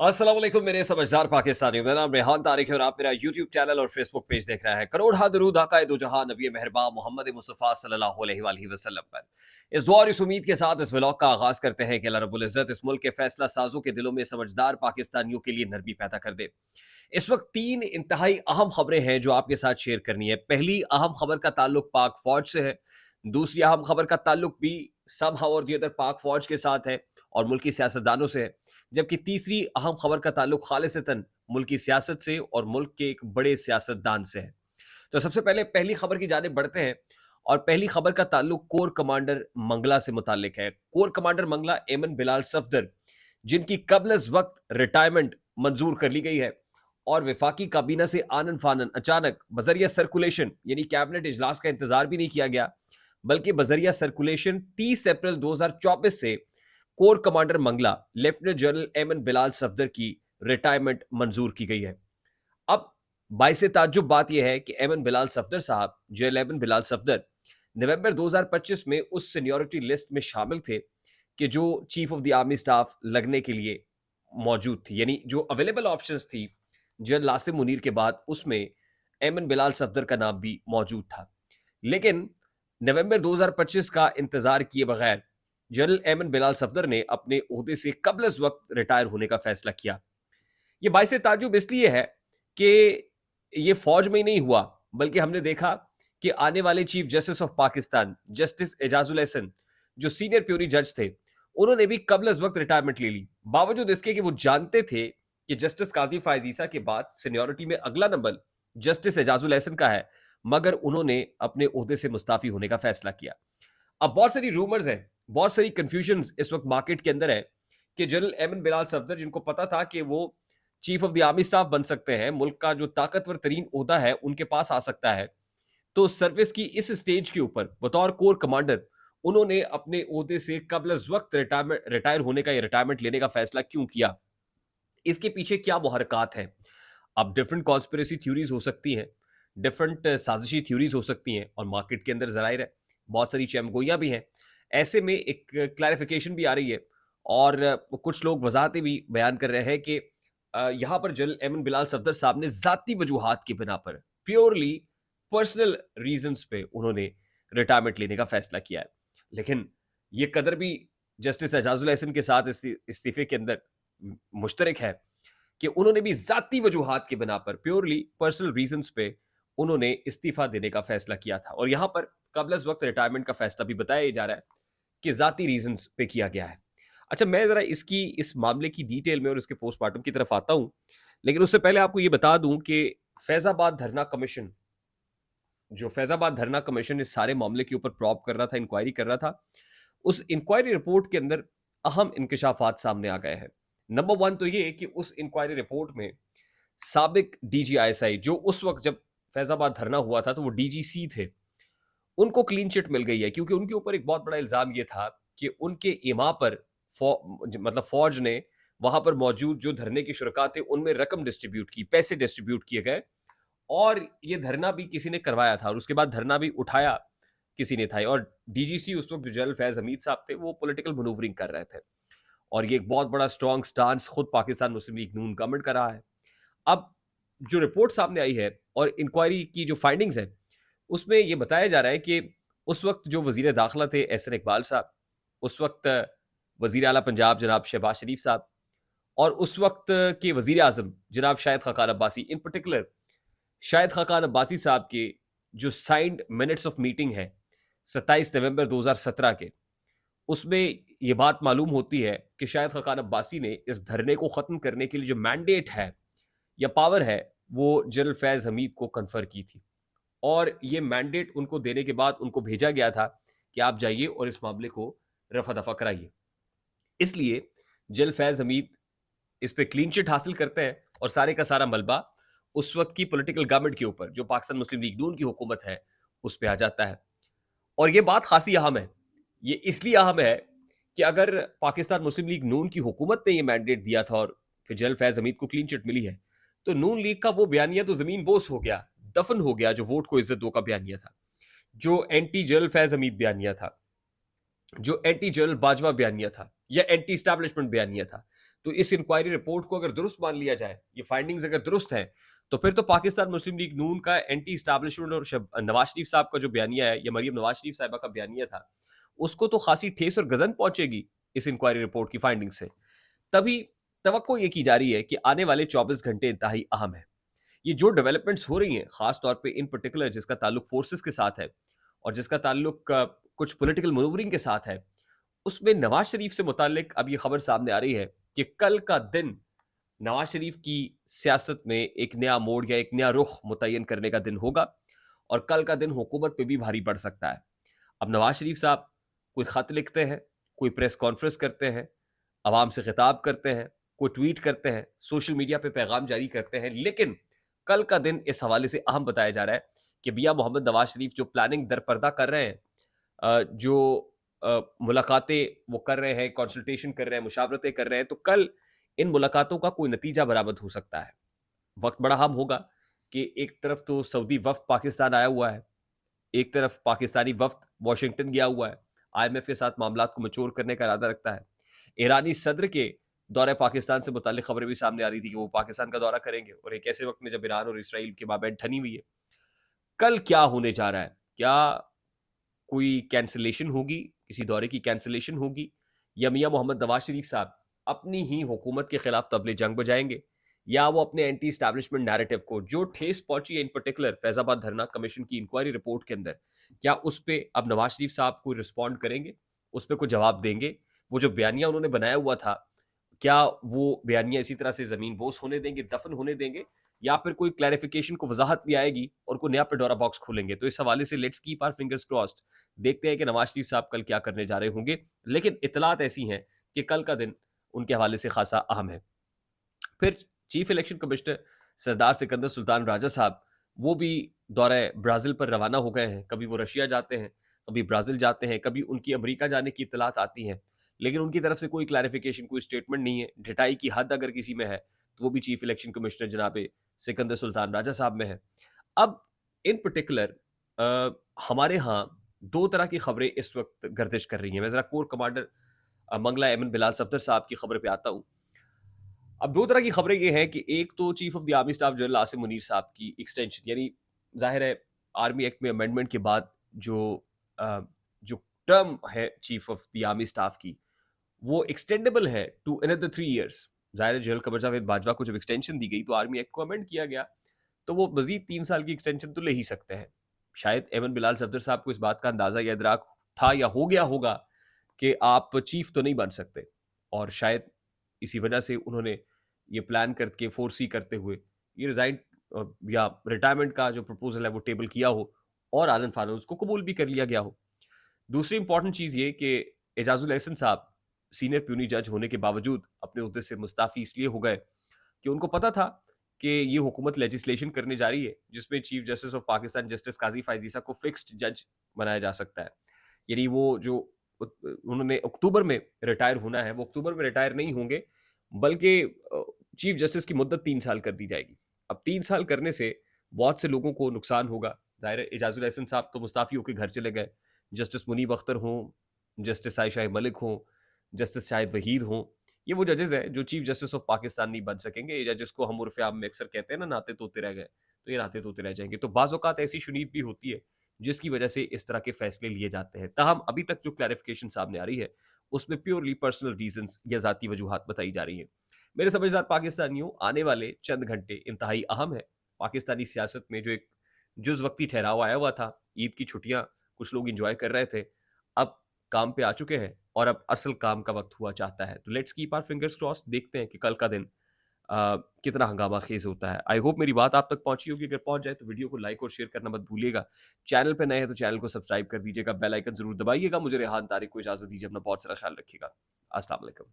अस्सलाम वालेकुम मेरे समझदार पाकिस्तानियों। मेरा नाम रेहान तारिक है और आप मेरा यूट्यूब चैनल और फेसबुक पेज देख रहे हैं। करोड़ हा दरूद आका दो जहां नबी मेहरबान मोहम्मद मुस्तफ़ा सल्लल्लाहु अलैहि वसल्लम पर। इस दुआ और इस उम्मीद के साथ इस व्लॉग का आगाज करते हैं कि अल्लाह रब्बुल इज़्ज़त इस मुल्क के फैसला साजों के दिलों में समझदार पाकिस्तानियों के लिए नरमी पैदा कर दे। इस वक्त तीन इंतहाई अहम खबरें हैं जो आपके साथ शेयर करनी है। पहली अहम खबर का ताल्लुक पाक फौज से है। दूसरी अहम खबर का ताल्लुक भी सब और दी अदर पाक फौज के साथ है और मुल्की सियासतदानों से है। जबकि तीसरी अहम खबर का ताल्लुक खालिसतन मुल्की सियासत से और मुल्क के एक बड़े सियासतदान से है। तो सबसे पहले पहली खबर की जानिब बढ़ते हैं और पहली खबर का ताल्लुक कोर कमांडर मंगला से मुतालिक है। कोर कमांडर मंगला एमन बिलाल सफदर, जिनकी कबल अज वक्त रिटायरमेंट मंजूर कर ली गई है और विफाकी काबीना से आनन फानन अचानक बजरिया सर्कुलेशन यानी कैबिनेट इजलास का इंतजार भी नहीं किया गया, बल्कि बजरिया सर्कुलेशन 30 अप्रैल 2024 से core commander Mangla lieutenant general Aimen Bilal Safdar की रिटायरमेंट मंजूर की गई है। अब बाइसे ताज्जुब बात यह है कि एमन बिलाल सफदर साहब, जनरल एमन बिलाल सफदर, नवंबर 2025 में उस सीनियरिटी लिस्ट में शामिल थे कि जो chief of the army staff लगने के लिए मौजूद थी, यानी जो अवेलेबल ऑप्शंस थी जनरल लासिम मुनीर के बाद, उसमें एमन बिलाल सफदर का नाम भी मौजूद था। लेकिन नवंबर 2025 का इंतजार किए बगैर जनरल एमन बिलाल सफदर ने अपने ओहदे से कबल अज वक्त रिटायर होने का फैसला किया। ये बाइसे ताजुब इसलिए है कि ये फौज में ही नहीं हुआ, बल्कि हमने देखा कि आने वाले chief justice of Pakistan justice Ejazul Ahsan, जो सीनियर प्यूरी जज थे, उन्होंने भी कबल अज वक्त रिटायरमेंट ले ली, बावजूद इसके कि वो जानते थे कि जस्टिस काजी फायज ईसा के बाद सीनियोरिटी में अगला नंबर जस्टिस एजाजुल एहसन का है, मगर उन्होंने अपने ओहदे से मुस्ताफी होने का फैसला किया। अब बहुत सारी रूमर्स हैं, बहुत सारी कंफ्यूजन इस वक्त मार्केट के अंदर है कि जनरल एमन बिलाल सफदर, जिनको पता था कि वो chief of the army staff बन सकते हैं, मुल्क का जो ताकतवर तरीन ओहदा है उनके पास आ सकता है, तो सर्विस की इस स्टेज के ऊपर बतौर कोर कमांडर उन्होंने अपने ओहदे से कबल अज वक्त रिटायर होने का या रिटायरमेंट लेने का फैसला क्यों किया? इसके पीछे क्या मुहरकात हैं? अब डिफरेंट कॉन्स्पिरेसी थ्योरीज हो सकती हैं, डिफरेंट साजिशी थ्योरीज हो सकती हैं और मार्केट के अंदर ज़राहिर है बहुत सारी चमगोइयाँ भी हैं। ऐसे में एक क्लैरिफिकेशन भी आ रही है और कुछ लोग वजाहतें भी बयान कर रहे हैं कि यहाँ पर जनरल एमन बिलाल सफदर साहब ने ज़ाती वजूहात की बिना पर, प्योरली पर्सनल रीजंस पे उन्होंने रिटायरमेंट लेने का फैसला किया है। लेकिन ये कदर भी जस्टिस एजाजुल एहसन के साथ इस्तीफे के अंदर मुश्तरक है कि उन्होंने भी ज़ाती वजूहात की बिना पर, प्योरली पर्सनल रीजंस पे उन्होंने इस्तीफा देने का फैसला किया था और यहाँ पर कबल अज वक्त रिटायरमेंट का फैसला भी बताया जा रहा है कि ज़ाती रीजंस पे किया गया है। अच्छा, मैं ज़रा इसकी इस मामले की डिटेल में और इसके पोस्टमार्टम की तरफ आता हूँ, लेकिन उससे पहले आपको ये बता दूं कि फैज़ाबाद धरना कमीशन, जो फैज़ाबाद धरना कमीशन इस सारे मामले के ऊपर प्रॉब कर रहा था, इंक्वायरी कर रहा था, उस इंक्वायरी रिपोर्ट के अंदर अहम इंकशाफात सामने आ गए हैं। नंबर वन तो ये कि उस इंक्वायरी रिपोर्ट में साबिक डीजी आईएसआई, जो उस वक्त जब फैज़ाबाद धरना हुआ था तो वो डीजीसी थे, उनको क्लीन चिट मिल गई है क्योंकि उनके ऊपर एक बहुत बड़ा इल्जाम ये था कि उनके इमा पर मतलब फौज ने वहां पर मौजूद जो धरने के शुरका थे उनमें रकम डिस्ट्रीब्यूट की, पैसे डिस्ट्रीब्यूट किए गए और ये धरना भी किसी ने करवाया था और उसके बाद धरना भी उठाया किसी ने था। और डीजीसी उस वक्त जो जनरल फैज हमीद साहब थे वो पॉलिटिकल मनूवरिंग कर रहे थे और ये एक बहुत बड़ा स्ट्रॉन्ग स्टांस खुद पाकिस्तान मुस्लिम लीग नून गवर्नमेंट का रहा है। अब जो रिपोर्ट सामने आई है और इंक्वायरी की जो फाइंडिंग्स है उसमें ये बताया जा रहा है कि उस वक्त जो वजीर दाखिला थे एहसन इकबाल साहब, उस वक्त वजीर आला पंजाब जनाब शहबाज शरीफ साहब और उस वक्त के वजीर आजम जनाब शाहिद खाकान अब्बासी, इन पर्टिकुलर शाहिद खाकान अब्बासी साहब के जो साइंड मिनट्स ऑफ मीटिंग है 27 नवंबर 2017 के, उसमें ये बात मालूम होती है कि शाहिद खाकान अब्बासी ने इस धरने को ख़त्म करने के लिए जो मैंडेट है या पावर है वो जनरल फैज हमीद को कन्फर की थी और ये मैंडेट उनको देने के बाद उनको भेजा गया था कि आप जाइए और इस मामले को रफा दफा कराइए। इसलिए जनरल फैज हमीद इस पे क्लीन चिट हासिल करते हैं और सारे का सारा मलबा उस वक्त की पॉलिटिकल गवर्नमेंट के ऊपर, जो पाकिस्तान मुस्लिम लीग नून की हुकूमत है, उस पे आ जाता है। और ये बात खासी अहम है। ये इसलिए अहम है कि अगर पाकिस्तान मुस्लिम लीग नून की हुकूमत ने ये मैंडेट दिया था और फिर जनरल फैज हमीद को क्लीन चिट मिली है, तो नून लीग का वो बयानिया तो जमीन बोस हो गया, दफन हो गया, जो वोट को इज्जत दो का बयानिया था, जो एंटी जनरल फैज हमीद बयानिया था, जो एंटी जनरल बाजवा बयानिया था या एंटी स्टैब्लिशमेंट बयानिया था। तो इस इंक्वायरी रिपोर्ट को अगर दुरुस्त मान लिया जाए, ये फाइंडिंग्स अगर दुरुस्त है, तो फिर तो पाकिस्तान मुस्लिम लीग नून का एंटी इस्टेब्लिशमेंट और नवाज शरीफ साहब का जो बयानिया है, या मरियम नवाज शरीफ साहिबा का बयानिया था, उसको तो खासी ठेस और गजन पहुंचेगी इस इंक्वायरी रिपोर्ट की फाइंडिंग से। तभी तवक्को ये की जा रही है कि आने वाले 24 घंटे इंतहाई अहम है। ये जो डेवलपमेंट्स हो रही हैं, खास तौर पे इन पर्टिकुलर जिसका ताल्लुक फोर्सेस के साथ है और जिसका ताल्लुक कुछ पॉलिटिकल मनूवरिंग के साथ है, उसमें नवाज शरीफ से मुतालिक अब ये खबर सामने आ रही है कि कल का दिन नवाज शरीफ की सियासत में एक नया मोड़ या एक नया रुख मुतय्यन करने का दिन होगा और कल का दिन हुकूमत पे भी भारी पड़ सकता है। अब नवाज शरीफ साहब कोई खत लिखते हैं, कोई प्रेस कॉन्फ्रेंस करते हैं, आवाम से खिताब करते हैं, कोई ट्वीट करते हैं, सोशल मीडिया पे पैगाम जारी करते हैं, लेकिन कल का दिन इस हवाले से अहम बताया जा रहा है कि मियां मोहम्मद नवाज शरीफ जो प्लानिंग दरपर्दा कर रहे हैं, जो मुलाकातें वो कर रहे हैं, कंसल्टेशन कर रहे हैं, मुशावरतें कर रहे हैं, तो कल इन मुलाकातों का कोई नतीजा बरामद हो सकता है। वक्त बड़ा अहम होगा कि एक तरफ तो सऊदी वफ्द पाकिस्तान आया हुआ है, एक तरफ पाकिस्तानी वफ्द वॉशिंगटन गया हुआ है, आईएमएफ के साथ मामलात को मैच्योर करने का इरादा रखता है। ईरानी सदर के दौरे पाकिस्तान से मुताल्लिक खबरें भी सामने आ रही थी कि वो पाकिस्तान का दौरा करेंगे और एक ऐसे वक्त में जब ईरान और इसराइल के माबैन ठनी हुई है। कल क्या होने जा रहा है? क्या कोई कैंसलेशन होगी, किसी दौरे की कैंसलेशन होगी, या मियां मोहम्मद नवाज शरीफ साहब अपनी ही हुकूमत के खिलाफ तबले जंग बजाएंगे, या वो अपने एंटी स्टैब्लिशमेंट नैरेटिव को जो ठेस पहुंची है इन पर्टिकुलर फैजाबाद धरना कमीशन की इंक्वायरी रिपोर्ट के अंदर, क्या उस पर अब नवाज शरीफ साहब को रिस्पॉन्ड करेंगे, उस पर कोई जवाब देंगे? वो जो बयानिया उन्होंने बनाया हुआ था, क्या वो बयानिया इसी तरह से जमीन बोस होने देंगे, दफन होने देंगे, या फिर कोई क्लैरिफिकेशन को वजाहत भी आएगी और कोई नया पेडोरा बॉक्स खोलेंगे? तो इस हवाले से let's keep our fingers crossed. देखते हैं कि नवाज शरीफ साहब कल क्या करने जा रहे होंगे, लेकिन इतलात ऐसी हैं कि कल का दिन उनके हवाले से खासा अहम है। फिर चीफ इलेक्शन कमिश्नर सरदार सिकंदर सुल्तान राजा साहब, वो भी दौरे ब्राज़ील पर रवाना हो गए हैं। कभी वो रशिया जाते हैं, कभी ब्राज़ील जाते हैं, कभी उनकी अमेरिका जाने की इत्तलात आती हैं, लेकिन उनकी तरफ से कोई क्लैरिफिकेशन, कोई स्टेटमेंट नहीं है। ढिठाई की हद अगर किसी में है, तो वो भी चीफ इलेक्शन कमिश्नर जनाब सिकंदर सुल्तान राजा साहब में है। अब इन पर्टिकुलर हमारे यहाँ 2 तरह की खबरें इस वक्त गर्दिश कर रही हैं। मैं ज़रा कोर कमांडर मंगला एमन बिलाल सफदर साहब की खबर पे आता हूँ। अब 2 तरह की खबरें ये हैं कि एक तो chief of the army staff general Asim Munir साहब की एक्सटेंशन, यानी ज़ाहिर है आर्मी एक्ट में अमेंडमेंट के बाद जो जो टर्म है chief of the army staff की, वो एक्सटेंडेबल है टू अनदर 3 इयर्स। ज़ाहिर है जनरल कमर जावेद बाजवा को जब एक्सटेंशन दी गई तो आर्मी एक्ट को अमेंड किया गया, तो वो मज़ीद 3 साल की एक्सटेंशन तो ले ही सकते हैं। शायद एमन बिलाल सफदर साहब को इस बात का अंदाज़ा या इदराक था या हो गया होगा कि आप चीफ तो नहीं बन सकते, और शायद इसी वजह से उन्होंने ये प्लान करके फोर्सी करते हुए ये रिजाइन या रिटायरमेंट का जो प्रपोजल है वो टेबल किया हो और आनंद फानन उसको कबूल भी कर लिया गया हो। दूसरी इंपॉर्टेंट चीज़ ये कि एजाजुल एहसन साहब सीनियर प्यूनी जज होने के बावजूद अपने उहदे से मुस्ताफ़ी इसलिए हो गए कि उनको पता था कि ये हुकूमत लेजिस्लेशन करने जा रही है जिसमें chief justice of Pakistan justice Qazi Faez Isa को फिक्स्ड जज बनाया जा सकता है। यानी वो जो उन्होंने अक्टूबर में रिटायर होना है, वो अक्टूबर में रिटायर नहीं होंगे, बल्कि चीफ जस्टिस की मुद्दत 3 साल कर दी जाएगी। अब 3 साल करने से बहुत से लोगों को नुकसान होगा। ज़ाहिर है एजाजुल एहसन साहब तो मुस्ताफ़ी होकर घर चले गए। जस्टिस मुनीब अख्तर हों, जस्टिस आयशा मलिक हों, जस्टिस शाहिद वहीद हों, ये वो जजेस हैं जो चीफ जस्टिस ऑफ पाकिस्तान नहीं बन सकेंगे, या जिसको हम उर्फ़ आम में अक्सर कहते हैं ना, नाते तोते रह गए, तो ये नाते तोते रह जाएंगे। तो बाज़ औक़ात ऐसी शुनीद भी होती है जिसकी वजह से इस तरह के फैसले लिए जाते हैं। ताहम अभी तक जो क्लैरिफिकेशन सामने आ रही है उसमें प्योरली पर्सनल रीजंस या ज़ाती वजूहात बताई जा रही हैं। मेरे समझदार पाकिस्तानियों, आने वाले चंद घंटे इंतहाई अहम है। पाकिस्तानी सियासत में जो एक जुज़ वक्ती ठहराव आया हुआ था, ईद की छुट्टियां कुछ लोग इंजॉय कर रहे थे, अब काम पे आ चुके हैं और अब असल काम का वक्त हुआ चाहता है। तो let's keep our fingers cross, देखते हैं कि कल का दिन कितना हंगामा खेज होता है। आई होप मेरी बात आप तक पहुंची होगी। अगर पहुंच जाए तो वीडियो को लाइक और शेयर करना मत भूलिएगा। चैनल पे नए हैं तो चैनल को सब्सक्राइब कर दीजिएगा, बेल आइकन जरूर दबाइएगा। मुझे रेहान तारिक को इजाजत दीजिए, अपना बहुत सारा ख्याल रखिएगा। अस्सलाम वालेकुम।